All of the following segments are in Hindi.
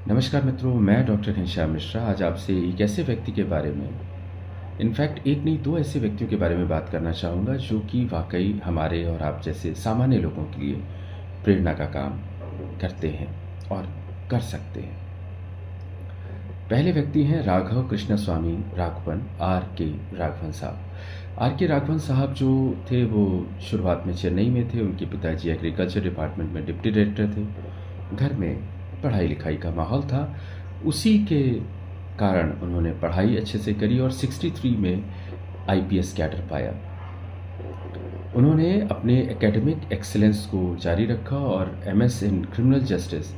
नमस्कार मित्रों, मैं डॉक्टर घनश्याम मिश्रा आज आपसे एक ऐसे व्यक्ति के बारे में, इनफैक्ट एक नहीं दो ऐसे व्यक्तियों के बारे में बात करना चाहूँगा जो कि वाकई हमारे और आप जैसे सामान्य लोगों के लिए प्रेरणा का काम करते हैं और कर सकते हैं। पहले व्यक्ति हैं राघव कृष्णस्वामी राघवन, आर के राघवन साहब। आर के राघवन साहब जो थे वो शुरुआत में चेन्नई में थे। उनके पिताजी एग्रीकल्चर डिपार्टमेंट में डिप्टी डायरेक्टर थे। घर में पढ़ाई लिखाई का माहौल था, उसी के कारण उन्होंने पढ़ाई अच्छे से करी और 63 में आईपीएस कैडर पाया। उन्होंने अपने एकेडमिक एक्सीलेंस को जारी रखा और MS in criminal justice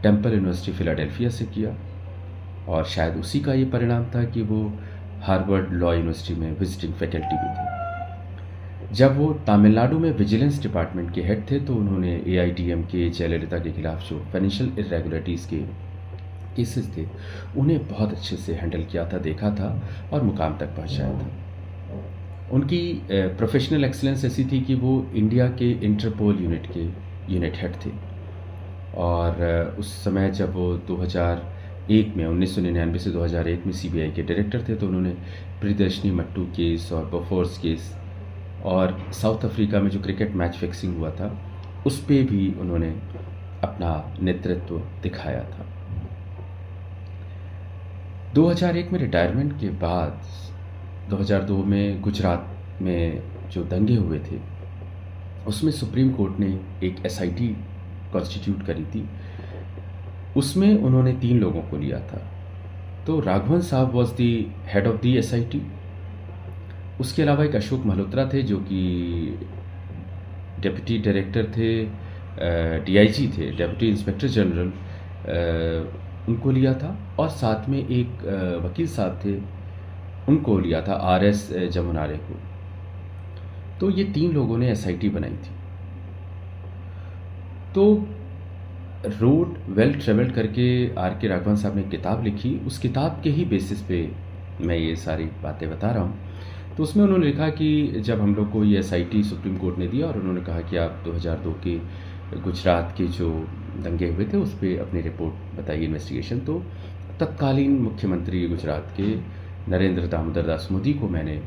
temple university Philadelphia से किया और शायद उसी का ये परिणाम था कि वो हार्वर्ड लॉ यूनिवर्सिटी में विजिटिंग फैकल्टी भी थे। जब वो तमिलनाडु में विजिलेंस डिपार्टमेंट के हेड थे तो उन्होंने एआईडीएम के जयललिता के खिलाफ जो फाइनेंशियल इरेगुलरिटीज़ के केसेस थे उन्हें बहुत अच्छे से हैंडल किया था, देखा था और मुकाम तक पहुंचाया था। उनकी प्रोफेशनल एक्सीलेंस ऐसी थी कि वो इंडिया के इंटरपोल यूनिट के यूनिट हेड थे और उस समय जब वो 2001 में 1999 से 2001 में सीबीआई के डायरेक्टर थे तो उन्होंने प्रियदर्शनी मट्टू केस और बोफोर्स केस और साउथ अफ्रीका में जो क्रिकेट मैच फिक्सिंग हुआ था उस पे भी उन्होंने अपना नेतृत्व दिखाया था। 2001 में रिटायरमेंट के बाद 2002 में गुजरात में जो दंगे हुए थे उसमें सुप्रीम कोर्ट ने एक एसआईटी कॉन्स्टिट्यूट करी थी। उसमें उन्होंने 3 लोगों को लिया था। तो राघवन साहब was the head of the SIT. उसके अलावा एक अशोक मल्होत्रा थे जो कि डिप्टी डायरेक्टर थे, डीआईजी थे, डिप्टी इंस्पेक्टर जनरल, उनको लिया था और साथ में एक वकील साहब थे, उनको लिया था आरएस जमुनारे को। तो ये 3 लोगों ने एसआईटी बनाई थी। तो रोड वेल ट्रेवल्ड करके आर के राघवन साहब ने किताब लिखी। उस किताब के ही बेसिस पे मैं ये सारी बातें बता रहा हूँ। तो उसमें उन्होंने लिखा कि जब हम लोग को ये एसआईटी सुप्रीम कोर्ट ने दिया और उन्होंने कहा कि आप 2002 के गुजरात के जो दंगे हुए थे उस पर अपनी रिपोर्ट बताइए, इन्वेस्टिगेशन। तो तत्कालीन मुख्यमंत्री गुजरात के नरेंद्र दामोदर दास मोदी को मैंने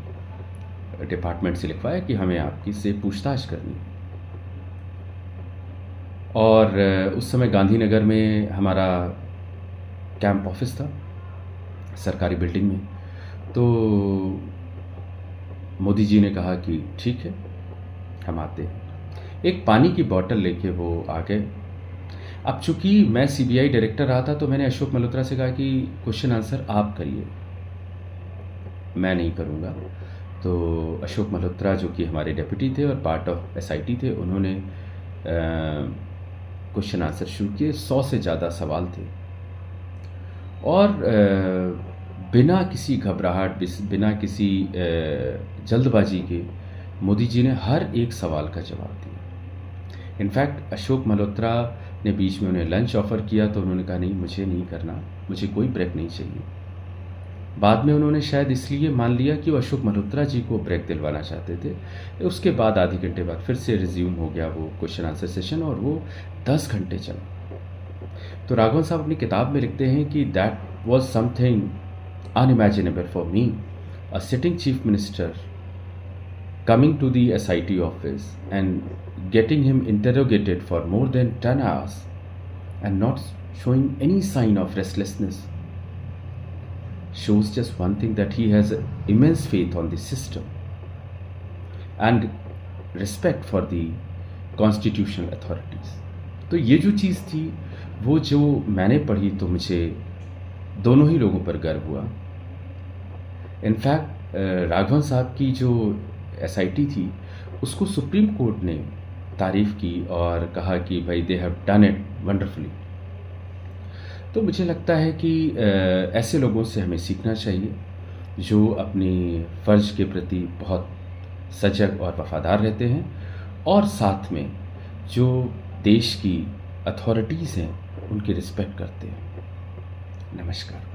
डिपार्टमेंट से लिखवाया कि हमें आपकी से पूछताछ करनी। और उस समय गांधीनगर में हमारा कैंप ऑफिस था सरकारी बिल्डिंग में। तो मोदी जी ने कहा कि ठीक है, हम आते हैं। एक पानी की बोतल लेके वो आ गए। अब चूंकि मैं सीबीआई डायरेक्टर रहा था तो मैंने अशोक मल्होत्रा से कहा कि क्वेश्चन आंसर आप करिए, मैं नहीं करूँगा। तो अशोक मल्होत्रा जो कि हमारे डेप्यूटी थे और पार्ट ऑफ एसआईटी थे, उन्होंने क्वेश्चन आंसर शुरू किए। 100 से ज़्यादा सवाल थे और बिना किसी घबराहट, बिना किसी जल्दबाजी के मोदी जी ने हर एक सवाल का जवाब दिया। इनफैक्ट अशोक मल्होत्रा ने बीच में उन्हें लंच ऑफ़र किया तो उन्होंने कहा नहीं, मुझे नहीं करना, मुझे कोई ब्रेक नहीं चाहिए। बाद में उन्होंने शायद इसलिए मान लिया कि वो अशोक मल्होत्रा जी को ब्रेक दिलवाना चाहते थे। उसके बाद आधे घंटे बाद फिर से रिज्यूम हो गया वो क्वेश्चन आंसर सेशन और वो 10 घंटे चला। तो राघवन साहब अपनी किताब में लिखते हैं कि that was something unimaginable for me, a sitting chief minister coming to the SIT office and getting him interrogated for more than 10 hours and not showing any sign of restlessness shows just one thing, that he has immense faith on the system and respect for the constitutional authorities. तो ये जो चीज़ थी वो जो मैंने पढ़ी तो मुझे दोनों ही लोगों पर गर्व हुआ। इनफैक्ट राघवन साहब की जो एसआईटी थी उसको सुप्रीम कोर्ट ने तारीफ़ की और कहा कि भाई they have done it wonderfully. तो मुझे लगता है कि ऐसे लोगों से हमें सीखना चाहिए जो अपनी फ़र्ज के प्रति बहुत सजग और वफादार रहते हैं और साथ में जो देश की अथॉरिटीज़ हैं उनकी रिस्पेक्ट करते हैं। नमस्कार।